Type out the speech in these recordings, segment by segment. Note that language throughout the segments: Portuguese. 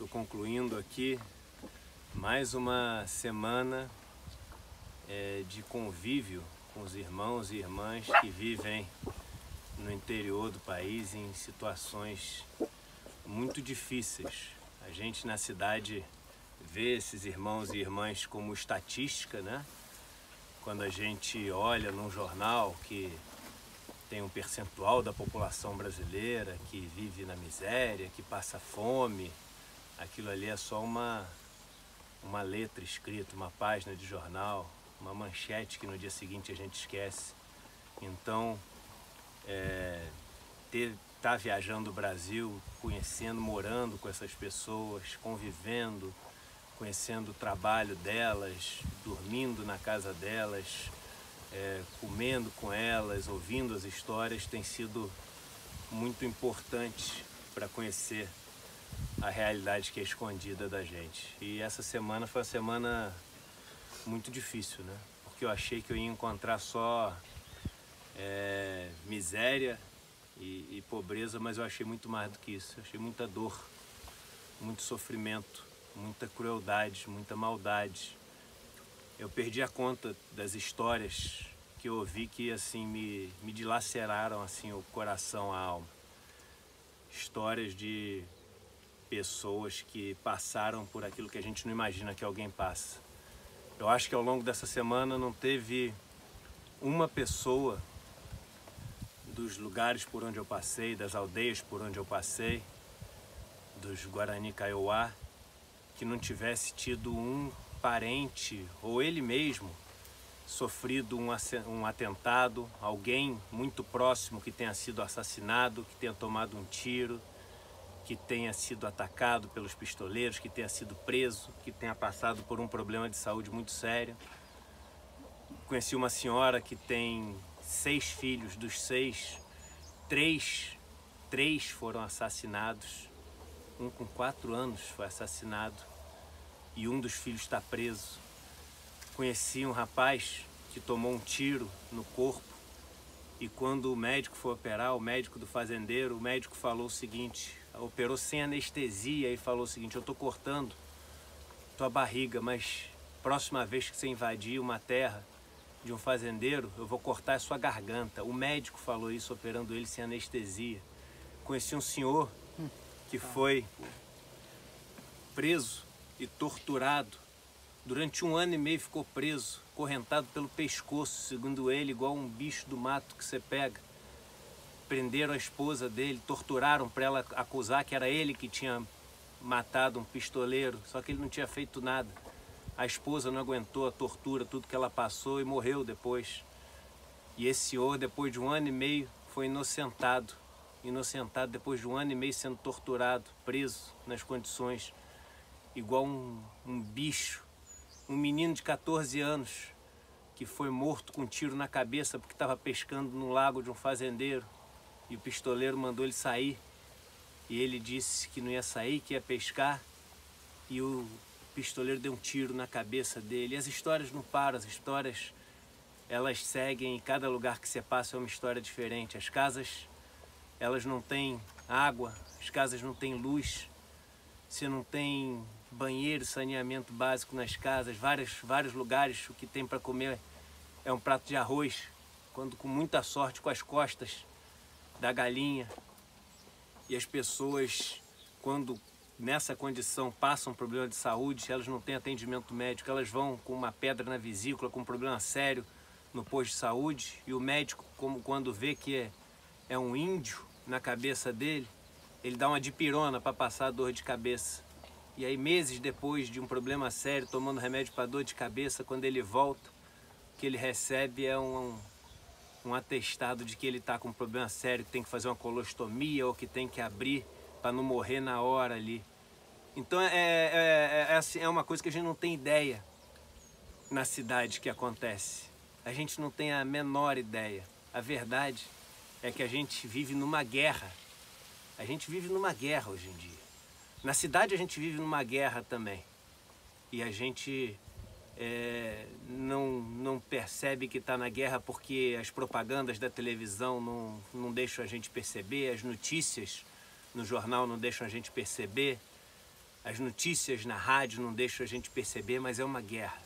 Estou concluindo aqui mais uma semana de convívio com os irmãos e irmãs que vivem no interior do país em situações muito difíceis. A gente na cidade vê esses irmãos e irmãs como estatística, né? Quando a gente olha num jornal que tem um percentual da população brasileira que vive na miséria, que passa fome, aquilo ali é só uma letra escrita, uma página de jornal, uma manchete que no dia seguinte a gente esquece. Então, estar viajando o Brasil, conhecendo, morando com essas pessoas, convivendo, conhecendo o trabalho delas, dormindo na casa delas, comendo com elas, ouvindo as histórias, tem sido muito importante para conhecer a realidade que é escondida da gente. E essa semana foi uma semana muito difícil, né? Porque eu achei que eu ia encontrar só miséria e pobreza, mas eu achei muito mais do que isso. Eu achei muita dor, muito sofrimento, muita crueldade, muita maldade. Eu perdi a conta das histórias que eu ouvi que assim me dilaceraram assim o coração, a alma. Histórias de pessoas que passaram por aquilo que a gente não imagina que alguém passa. Eu acho que ao longo dessa semana não teve uma pessoa dos lugares por onde eu passei, das aldeias por onde eu passei, dos Guarani Kaiowá, que não tivesse tido um parente ou ele mesmo sofrido um atentado, alguém muito próximo que tenha sido assassinado, que tenha tomado um tiro, que tenha sido atacado pelos pistoleiros, que tenha sido preso, que tenha passado por um problema de saúde muito sério. Conheci uma senhora que tem 6 filhos, dos 6, 3 foram assassinados. Um com 4 anos foi assassinado e um dos filhos está preso. Conheci um rapaz que tomou um tiro no corpo e quando o médico foi operar, o médico do fazendeiro, o médico falou o seguinte, operou sem anestesia e falou o seguinte: eu estou cortando tua barriga, mas próxima vez que você invadir uma terra de um fazendeiro, eu vou cortar a sua garganta. O médico falou isso operando ele sem anestesia. Conheci um senhor que foi preso e torturado. Durante 1 ano e meio ficou preso, correntado pelo pescoço, segundo ele, igual um bicho do mato que você pega. Prenderam a esposa dele, torturaram para ela acusar que era ele que tinha matado um pistoleiro, só que ele não tinha feito nada. A esposa não aguentou a tortura, tudo que ela passou e morreu depois. E esse senhor, depois de 1 ano e meio, foi inocentado. Inocentado depois de 1 ano e meio sendo torturado, preso nas condições igual um bicho. Um menino de 14 anos que foi morto com um tiro na cabeça porque estava pescando no lago de um fazendeiro e o pistoleiro mandou ele sair e ele disse que não ia sair, que ia pescar e o pistoleiro deu um tiro na cabeça dele. E as histórias não param, as histórias elas seguem, em cada lugar que você passa é uma história diferente. As casas, elas não têm água, as casas não têm luz, você não tem banheiro, saneamento básico nas casas, vários lugares o que tem para comer é um prato de arroz, quando com muita sorte com as costas da galinha. E as pessoas, quando nessa condição passam um problema de saúde, elas não têm atendimento médico, elas vão com uma pedra na vesícula, com um problema sério no posto de saúde, e o médico, como quando vê que é um índio na cabeça dele, ele dá uma dipirona para passar a dor de cabeça. E aí, meses depois de um problema sério, tomando remédio para dor de cabeça, quando ele volta, o que ele recebe é um atestado de que ele está com um problema sério, que tem que fazer uma colostomia ou que tem que abrir para não morrer na hora ali. Então é uma coisa que a gente não tem ideia na cidade que acontece. A gente não tem a menor ideia. A verdade é que a gente vive numa guerra. A gente vive numa guerra hoje em dia. Na cidade a gente vive numa guerra também. E a gente não percebe que está na guerra porque as propagandas da televisão não deixam a gente perceber, as notícias no jornal não deixam a gente perceber. As notícias na rádio não deixam a gente perceber, mas é uma guerra.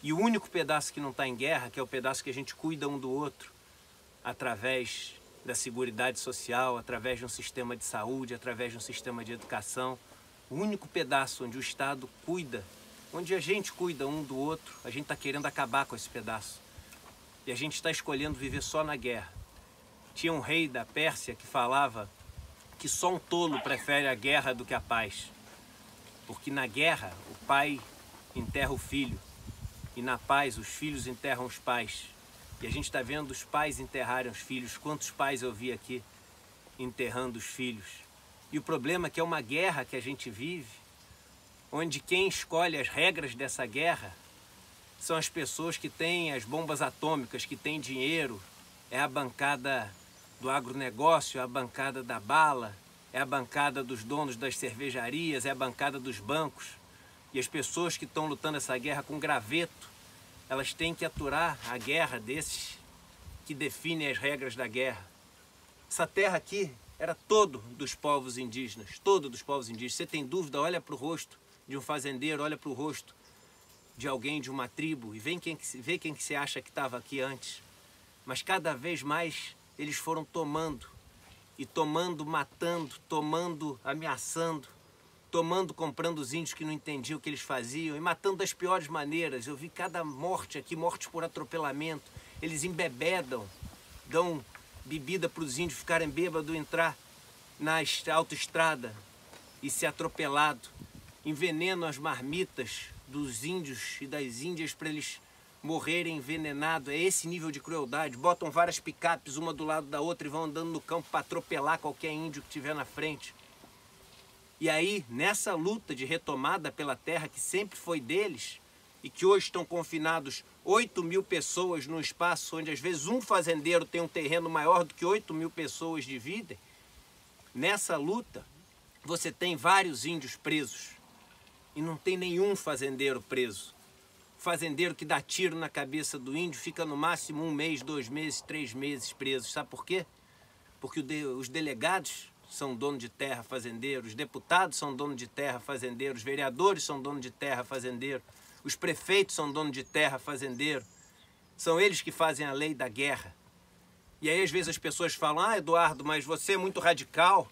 E o único pedaço que não está em guerra, que é o pedaço que a gente cuida um do outro, através da seguridade social, através de um sistema de saúde, através de um sistema de educação. O único pedaço onde o Estado cuida, onde a gente cuida um do outro, a gente está querendo acabar com esse pedaço. E a gente está escolhendo viver só na guerra. Tinha um rei da Pérsia que falava que só um tolo prefere a guerra do que a paz. Porque na guerra o pai enterra o filho e na paz os filhos enterram os pais. E a gente está vendo os pais enterrarem os filhos. Quantos pais eu vi aqui enterrando os filhos? E o problema é que é uma guerra que a gente vive, onde quem escolhe as regras dessa guerra são as pessoas que têm as bombas atômicas, que têm dinheiro. É a bancada do agronegócio, é a bancada da bala, é a bancada dos donos das cervejarias, é a bancada dos bancos. E as pessoas que estão lutando essa guerra com graveto, elas têm que aturar a guerra desses que definem as regras da guerra. Essa terra aqui era todo dos povos indígenas, todo dos povos indígenas. Você tem dúvida? Olha para o rosto de um fazendeiro, olha para o rosto de alguém de uma tribo e vê quem que você acha que estava aqui antes. Mas cada vez mais eles foram tomando, e tomando, matando, tomando, ameaçando, tomando, comprando os índios que não entendiam o que eles faziam e matando das piores maneiras. Eu vi cada morte aqui, mortes por atropelamento. Eles embebedam, dão bebida para os índios ficarem bêbados, entrar na autoestrada e ser atropelado. Envenenam as marmitas dos índios e das índias para eles morrerem envenenados. É esse nível de crueldade. Botam várias picapes uma do lado da outra e vão andando no campo para atropelar qualquer índio que tiver na frente. E aí, nessa luta de retomada pela terra que sempre foi deles e que hoje estão confinados 8.000 pessoas num espaço onde às vezes um fazendeiro tem um terreno maior do que 8.000 pessoas dividem, nessa luta você tem vários índios presos e não tem nenhum fazendeiro preso. O fazendeiro que dá tiro na cabeça do índio fica no máximo 1 mês, 2 meses, 3 meses preso. Sabe por quê? Porque os delegados são donos de terra, fazendeiros, os deputados são donos de terra, fazendeiros, os vereadores são donos de terra, fazendeiro, os prefeitos são donos de terra, fazendeiro. São eles que fazem a lei da guerra. E aí às vezes as pessoas falam: ah, Eduardo, mas você é muito radical,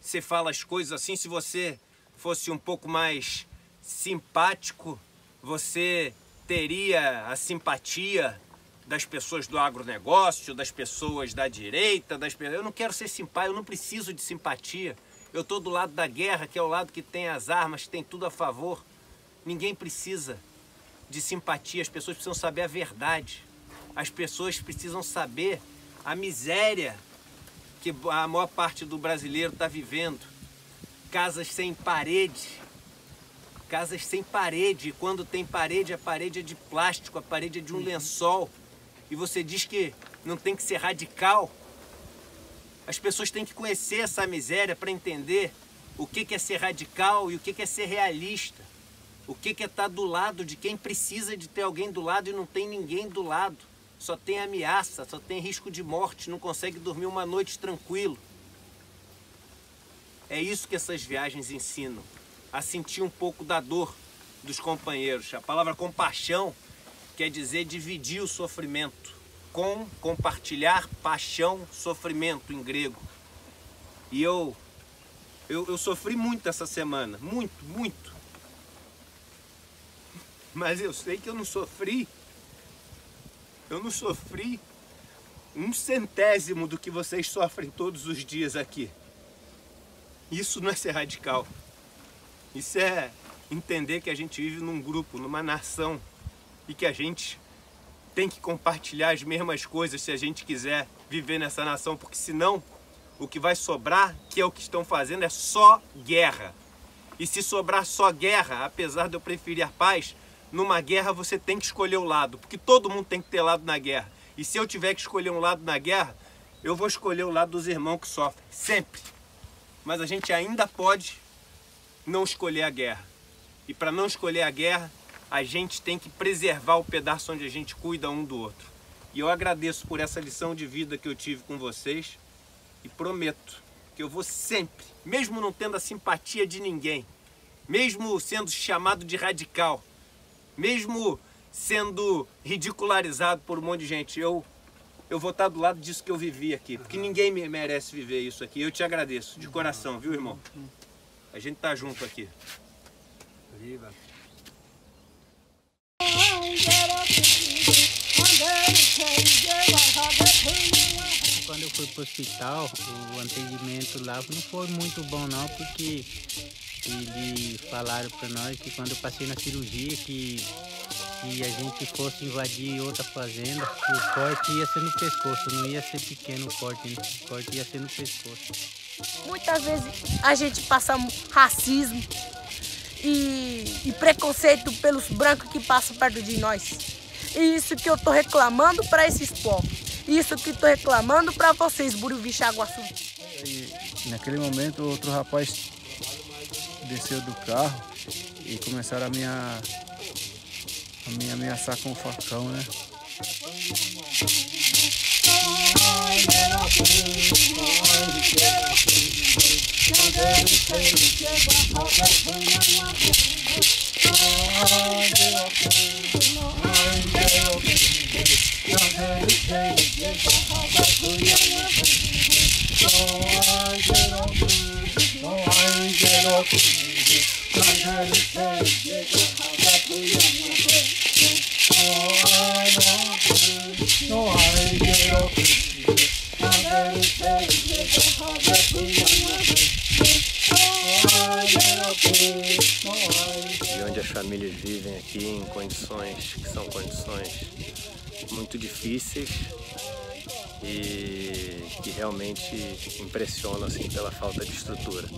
você fala as coisas assim, se você fosse um pouco mais simpático, você teria a simpatia das pessoas do agronegócio, das pessoas da direita, Eu não quero ser simpático, eu não preciso de simpatia. Eu estou do lado da guerra, que é o lado que tem as armas, que tem tudo a favor. Ninguém precisa de simpatia, as pessoas precisam saber a verdade. As pessoas precisam saber a miséria que a maior parte do brasileiro está vivendo. Casas sem parede. Casas sem parede. Quando tem parede, a parede é de plástico, a parede é de um lençol. E você diz que não tem que ser radical. As pessoas têm que conhecer essa miséria para entender o que é ser radical e o que é ser realista. O que é estar do lado de quem precisa de ter alguém do lado e não tem ninguém do lado. Só tem ameaça, só tem risco de morte, não consegue dormir uma noite tranquilo. É isso que essas viagens ensinam. A sentir um pouco da dor dos companheiros. A palavra compaixão quer dizer dividir o sofrimento. Compartilhar, paixão, sofrimento em grego. E eu sofri muito essa semana. Muito, muito. Mas eu sei que eu não sofri 1/100º do que vocês sofrem todos os dias aqui. Isso não é ser radical. Isso é entender que a gente vive num grupo, numa nação, e que a gente tem que compartilhar as mesmas coisas se a gente quiser viver nessa nação, porque senão o que vai sobrar, que é o que estão fazendo, é só guerra. E se sobrar só guerra, apesar de eu preferir a paz, numa guerra você tem que escolher o lado, porque todo mundo tem que ter lado na guerra. E se eu tiver que escolher um lado na guerra, eu vou escolher o lado dos irmãos que sofrem, sempre. Mas a gente ainda pode não escolher a guerra. E para não escolher a guerra, a gente tem que preservar o pedaço onde a gente cuida um do outro. E eu agradeço por essa lição de vida que eu tive com vocês e prometo que eu vou sempre, mesmo não tendo a simpatia de ninguém, mesmo sendo chamado de radical, mesmo sendo ridicularizado por um monte de gente, eu vou estar do lado disso que eu vivi aqui, porque ninguém merece viver isso aqui. Eu te agradeço, de coração, viu, irmão? A gente tá junto aqui. Viva! Quando eu fui para o hospital, o atendimento lá não foi muito bom não, porque eles falaram para nós que quando eu passei na cirurgia que a gente fosse invadir outra fazenda, que o corte ia ser no pescoço, não ia ser pequeno o corte ia ser no pescoço. Muitas vezes a gente passa racismo e preconceito pelos brancos que passam perto de nós. E isso que eu tô reclamando para esses povos. Isso que tô reclamando para vocês, Buruvi Chaguaçu. Naquele momento, outro rapaz desceu do carro e começaram a me ameaçar com o facão, né? E onde as famílias vivem aqui em condições que são condições muito difíceis e que realmente impressionam assim, pela falta de estrutura.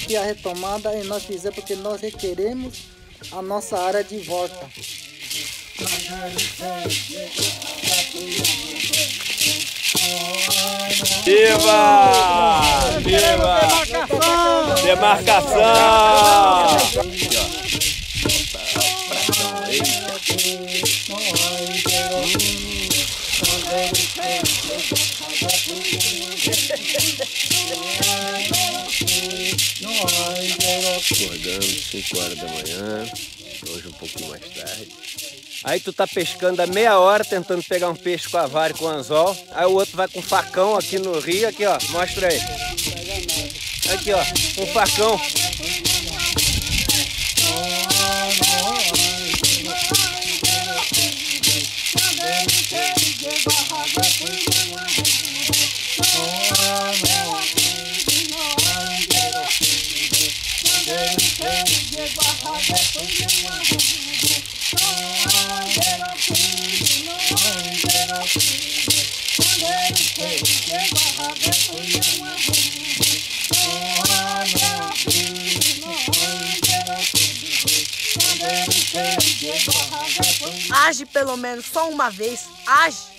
E a retomada nós fizemos porque nós requeremos a nossa área de volta. Viva! Viva! Demarcação! Aqui, ó. Acordando 5 horas da manhã, hoje um pouquinho mais tarde. Aí tu tá pescando há meia hora tentando pegar um peixe com a vara e com o anzol. Aí o outro vai com um facão aqui no rio, aqui ó, mostra aí. Aqui ó, um facão. Age pelo menos só uma vez, age.